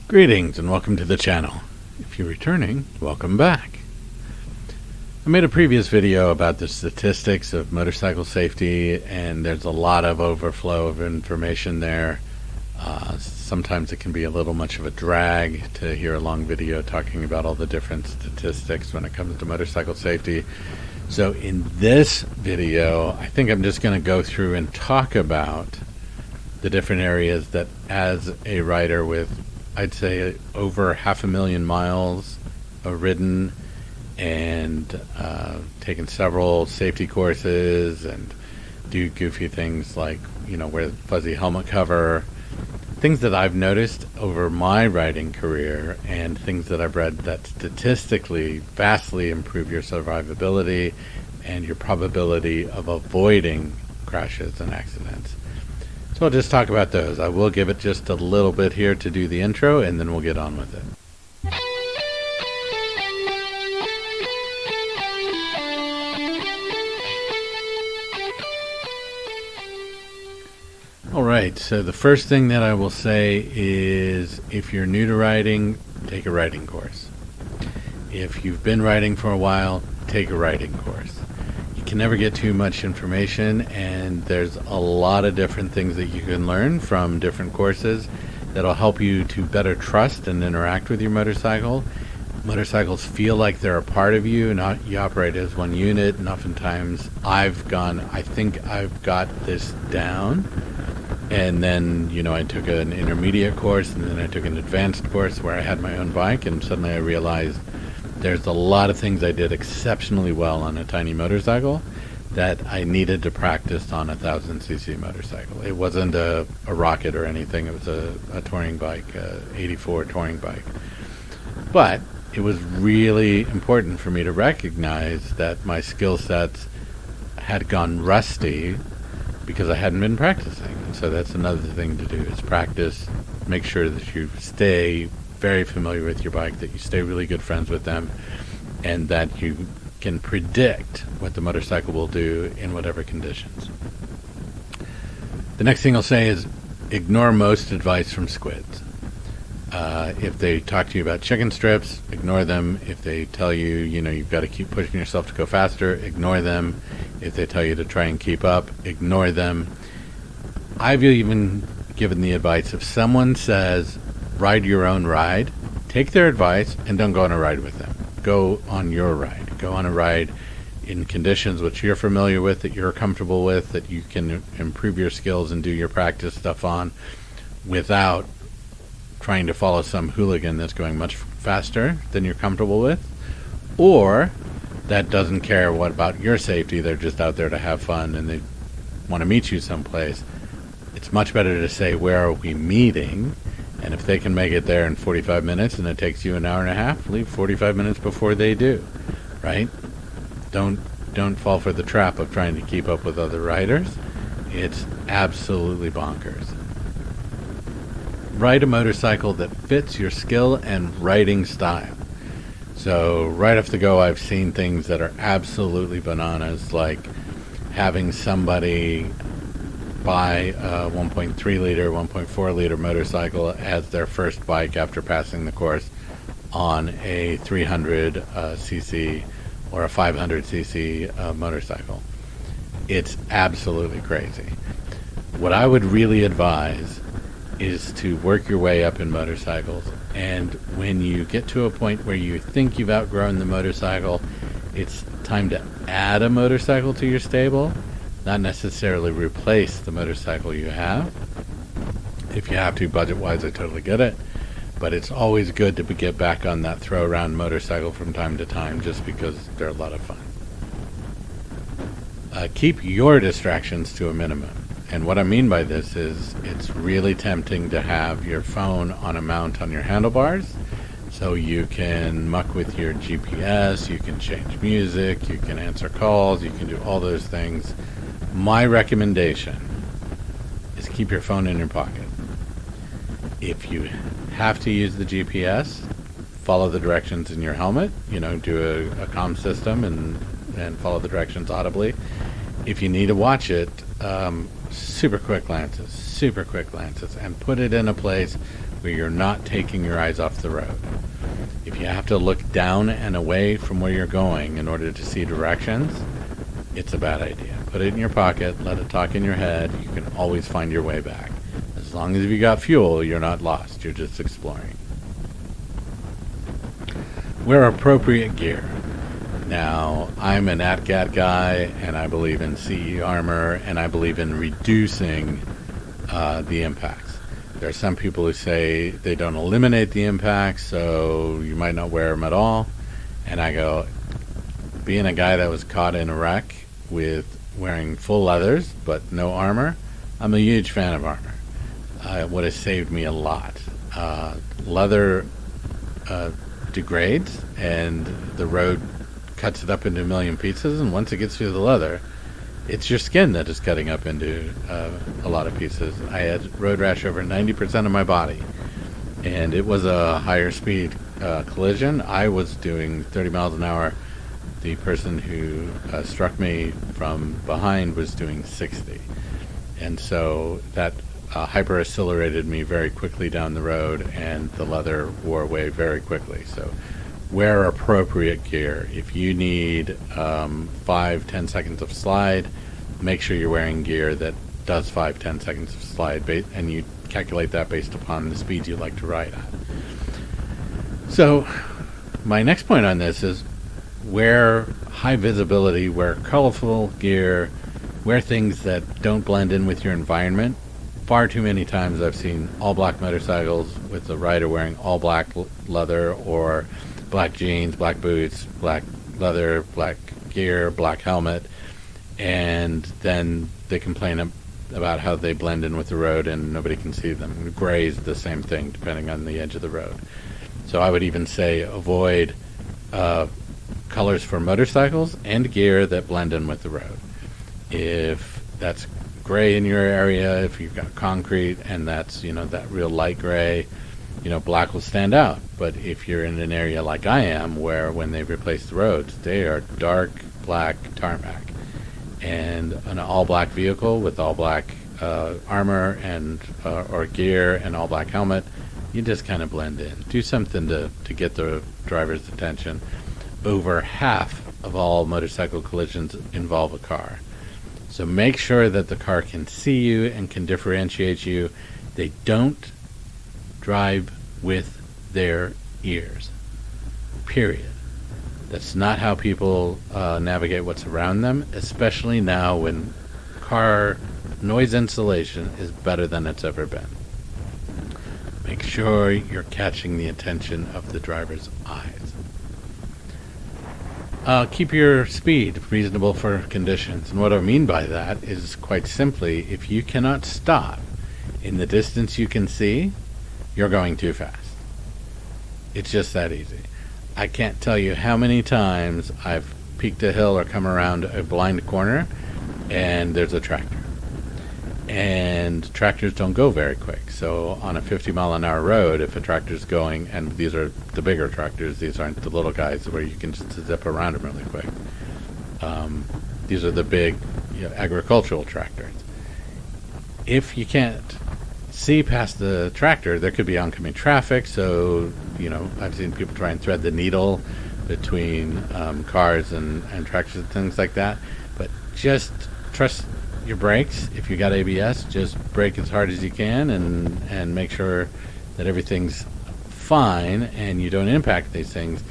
Greetings and welcome to the channel. If you're returning, welcome back. I made a previous video about the statistics of motorcycle safety, and there's a lot of overflow of information there. Sometimes it can be a little much of a drag to hear a long video talking about all the different statistics when it comes to motorcycle safety. So in this video, I think I'm just going to go through and talk about the different areas that, as a rider with, I'd say, over 500,000 miles ridden and taken several safety courses and do goofy things like, wear fuzzy helmet cover, things that I've noticed over my riding career and things that I've read that statistically vastly improve your survivability and your probability of avoiding crashes and accidents. So I'll just talk about those. I will give it just a little bit here to do the intro, and then we'll get on with it. Alright, so the first thing that I will say is if you're new to riding, take a riding course. If you've been riding for a while, take a riding course. You can never get too much information, and there's a lot of different things that you can learn from different courses that'll help you to better trust and interact with your motorcycle. Motorcycles feel like they're a part of you, not you operate as one unit, and oftentimes I think I've got this down, and then I took an intermediate course, and then I took an advanced course where I had my own bike, and suddenly I realized there's a lot of things I did exceptionally well on a tiny motorcycle that I needed to practice on a 1000cc motorcycle. It wasn't a rocket or anything. It was a touring bike, 84 touring bike. But it was really important for me to recognize that my skill sets had gone rusty because I hadn't been practicing. And so that's another thing to do, is practice. Make sure that you stay very familiar with your bike, that you stay really good friends with them, and that you can predict what the motorcycle will do in whatever conditions. The next thing I'll say is ignore most advice from squids. If they talk to you about chicken strips, ignore them. If they tell you, you've got to keep pushing yourself to go faster, ignore them. If they tell you to try and keep up, ignore them. I've even given the advice, if someone says, ride your own ride, take their advice and don't go on a ride with them. Go on your ride. Go on a ride in conditions which you're familiar with, that you're comfortable with, that you can improve your skills and do your practice stuff on without trying to follow some hooligan that's going much faster than you're comfortable with, or that doesn't care what about your safety. They're just out there to have fun and they want to meet you someplace. It's much better to say, where are we meeting? And if they can make it there in 45 minutes and it takes you an hour and a half, leave 45 minutes before they do, right? Don't fall for the trap of trying to keep up with other riders. It's absolutely bonkers. Ride a motorcycle that fits your skill and riding style. So right off the go, I've seen things that are absolutely bananas, like having somebody buy a 1.3 liter, 1.4 liter motorcycle as their first bike after passing the course on a 300cc or a 500cc motorcycle. It's absolutely crazy. What I would really advise is to work your way up in motorcycles, and when you get to a point where you think you've outgrown the motorcycle, it's time to add a motorcycle to your stable, not necessarily replace the motorcycle you have. If you have to, budget-wise, I totally get it. But it's always good to get back on that throw-around motorcycle from time to time, just because they're a lot of fun. Keep your distractions to a minimum. And what I mean by this is it's really tempting to have your phone on a mount on your handlebars, so you can muck with your GPS, you can change music, you can answer calls, you can do all those things. My recommendation is keep your phone in your pocket. If you have to use the GPS, follow the directions in your helmet, do a comm system and follow the directions audibly. If you need to watch it, super quick glances, and put it in a place where you're not taking your eyes off the road. If you have to look down and away from where you're going in order to see directions, it's a bad idea. Put it in your pocket, let it talk in your head. You can always find your way back. As long as you got fuel, you're not lost. You're just exploring. Wear appropriate gear. Now, I'm an ATGAT guy, and I believe in CE armor, and I believe in reducing the impacts. There are some people who say they don't eliminate the impacts, so you might not wear them at all. And I go, being a guy that was caught in a wreck with wearing full leathers but no armor, I'm a huge fan of armor. What has saved me a lot. Leather degrades, and the road cuts it up into a million pieces, and once it gets through the leather, it's your skin that is cutting up into a lot of pieces. I had road rash over 90% of my body, and it was a higher speed collision. I was doing 30 miles an hour. The person who struck me from behind was doing 60, and so that hyper-accelerated me very quickly down the road, and the leather wore away very quickly. So wear appropriate gear. If you need 5-10 seconds of slide, make sure you're wearing gear that does 5-10 seconds of slide, and you calculate that based upon the speed you like to ride at. So my next point on this is wear high visibility, wear colorful gear, wear things that don't blend in with your environment. Far too many times I've seen all black motorcycles with the rider wearing all black leather, or black jeans, black boots, black leather, black gear, black helmet, and then they complain about how they blend in with the road and nobody can see them. Gray is the same thing depending on the edge of the road. So I would even say avoid colors for motorcycles and gear that blend in with the road. If that's gray in your area, if you've got concrete and that's, that real light gray, black will stand out. But if you're in an area like I am, where when they replace the roads, they are dark black tarmac, and an all black vehicle with all black armor and or gear and all black helmet, you just kind of blend in. Do something to get the driver's attention. Over half of all motorcycle collisions involve a car. So make sure that the car can see you and can differentiate you. They don't drive with their ears. Period. That's not how people navigate what's around them, especially now when car noise insulation is better than it's ever been. Make sure you're catching the attention of the driver's eyes. Keep your speed reasonable for conditions. And what I mean by that is quite simply, if you cannot stop in the distance you can see, you're going too fast. It's just that easy. I can't tell you how many times I've peaked a hill or come around a blind corner and there's a tractor. And tractors don't go very quick. So on a 50 mile an hour road, if a tractor's going, and these are the bigger tractors, these aren't the little guys where you can just zip around them really quick. These are the big agricultural tractors. If you can't see past the tractor, there could be oncoming traffic. So, I've seen people try and thread the needle between cars and tractors and things like that. But just trust your brakes. If you got ABS, just brake as hard as you can and make sure that everything's fine and you don't impact these things.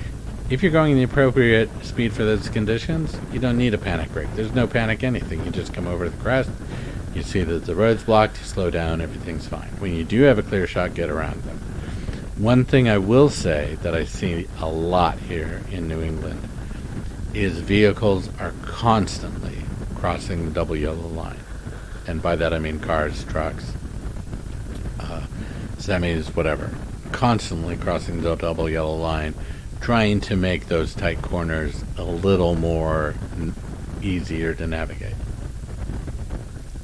If you're going the appropriate speed for those conditions, you don't need a panic brake. There's no panic anything. You just come over the crest, you see that the road's blocked, you slow down, everything's fine. When you do have a clear shot, get around them. One thing I will say that I see a lot here in New England is vehicles are constantly crossing the double yellow line. And by that I mean cars, trucks, semis, whatever. Constantly crossing the double yellow line, trying to make those tight corners a little more easier to navigate.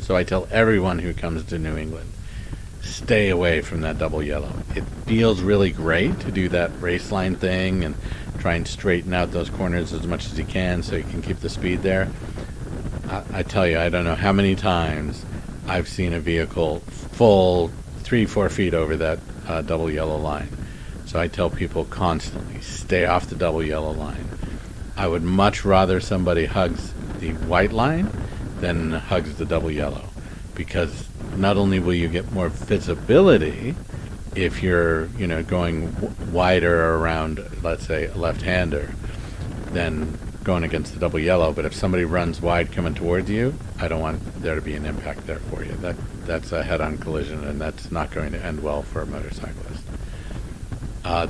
So I tell everyone who comes to New England, stay away from that double yellow. It feels really great to do that race line thing and try and straighten out those corners as much as you can so you can keep the speed there. I tell you, I don't know how many times I've seen a vehicle full 3-4 feet over that double yellow line. So I tell people constantly, stay off the double yellow line. I would much rather somebody hugs the white line than hugs the double yellow, because not only will you get more visibility if you're, going wider around, let's say, a left-hander than going against the double yellow, but if somebody runs wide coming towards you, I don't want there to be an impact there for you. That's a head-on collision, and that's not going to end well for a motorcyclist.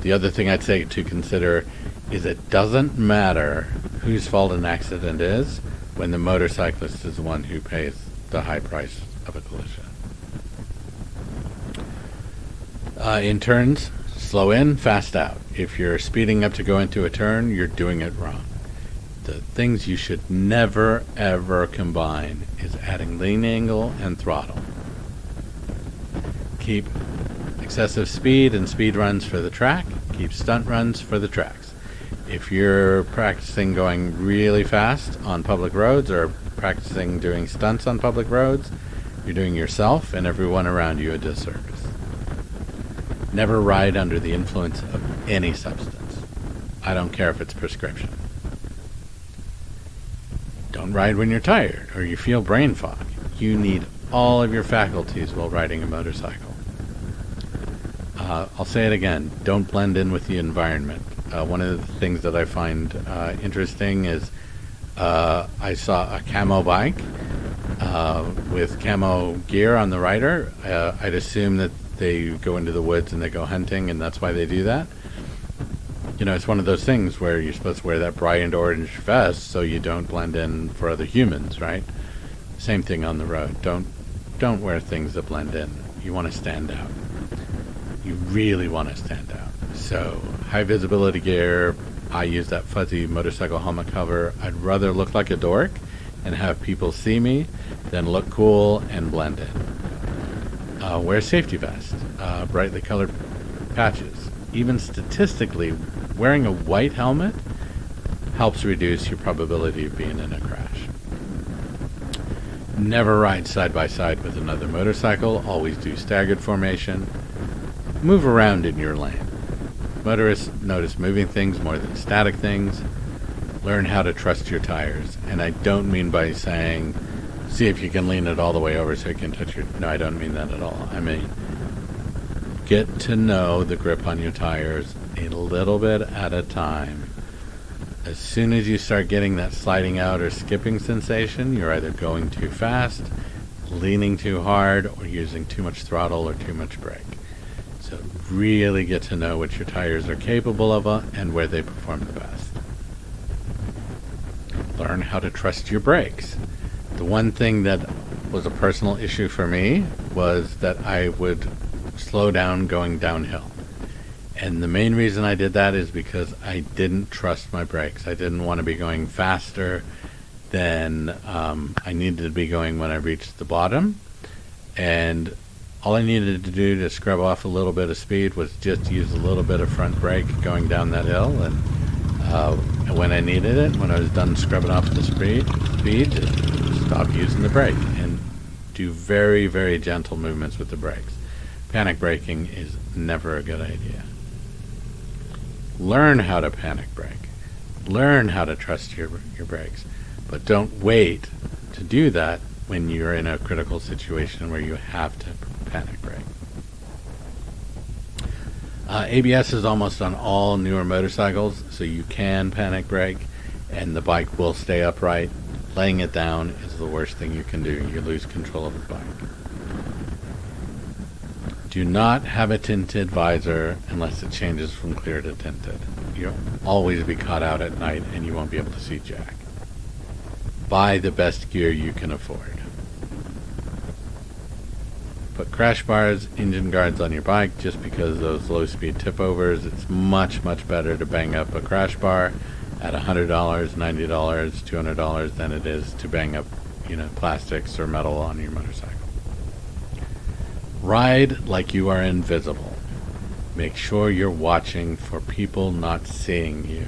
The other thing I'd say to consider is it doesn't matter whose fault an accident is when the motorcyclist is the one who pays the high price of a collision. In turns, slow in, fast out. If you're speeding up to go into a turn, you're doing it wrong. The things you should never, ever combine is adding lean angle and throttle. Keep excessive speed and speed runs for the track. Keep stunt runs for the tracks. If you're practicing going really fast on public roads or practicing doing stunts on public roads, you're doing yourself and everyone around you a disservice. Never ride under the influence of any substance. I don't care if it's prescription. Don't ride when you're tired or you feel brain fog. You need all of your faculties while riding a motorcycle. I'll say it again, don't blend in with the environment. One of the things that I find interesting is I saw a camo bike with camo gear on the rider. I'd assume that they go into the woods and they go hunting, and that's why they do that. It's one of those things where you're supposed to wear that bright orange vest so you don't blend in for other humans, right? Same thing on the road. Don't wear things that blend in. You want to stand out. You really want to stand out. So high visibility gear. I use that fuzzy motorcycle helmet cover. I'd rather look like a dork and have people see me than look cool and blend in. Wear a safety vest, brightly colored patches. Even statistically, wearing a white helmet helps reduce your probability of being in a crash. Never ride side by side with another motorcycle. Always do staggered formation. Move around in your lane. Motorists notice moving things more than static things. Learn how to trust your tires. And I don't mean by saying, see if you can lean it all the way over so you can touch your... No, I don't mean that at all. I mean, get to know the grip on your tires a little bit at a time. As soon as you start getting that sliding out or skipping sensation, you're either going too fast, leaning too hard, or using too much throttle or too much brake. So really get to know what your tires are capable of and where they perform the best. Learn how to trust your brakes. The one thing that was a personal issue for me was that I would slow down going downhill. And the main reason I did that is because I didn't trust my brakes. I didn't want to be going faster than I needed to be going when I reached the bottom. And all I needed to do to scrub off a little bit of speed was just use a little bit of front brake going down that hill. And when I needed it, when I was done scrubbing off the speed, just stop using the brake and do very, very gentle movements with the brakes. Panic braking is never a good idea. Learn how to panic brake. Learn how to trust your brakes. But don't wait to do that when you're in a critical situation where you have to panic brake. ABS is almost on all newer motorcycles, so you can panic brake, and the bike will stay upright. Laying it down is the worst thing you can do. You lose control of the bike. Do not have a tinted visor unless it changes from clear to tinted. You'll always be caught out at night and you won't be able to see jack. Buy the best gear you can afford. Put crash bars, engine guards on your bike just because those low-speed tip-overs. It's much, much better to bang up a crash bar at $100, $90, $200 than it is to bang up, plastics or metal on your motorcycle. Ride like you are invisible. Make sure you're watching for people not seeing you.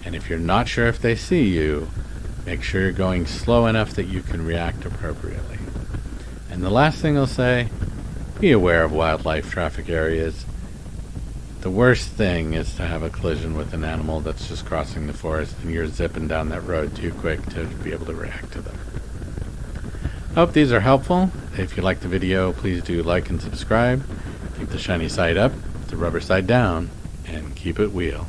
And if you're not sure if they see you, make sure you're going slow enough that you can react appropriately. And the last thing I'll say, Be aware of wildlife traffic areas. The worst thing is to have a collision with an animal that's just crossing the forest and you're zipping down that road too quick to be able to react to them. I hope these are helpful. If you like the video, please do like and subscribe. Keep the shiny side up, the rubber side down, and keep it wheel.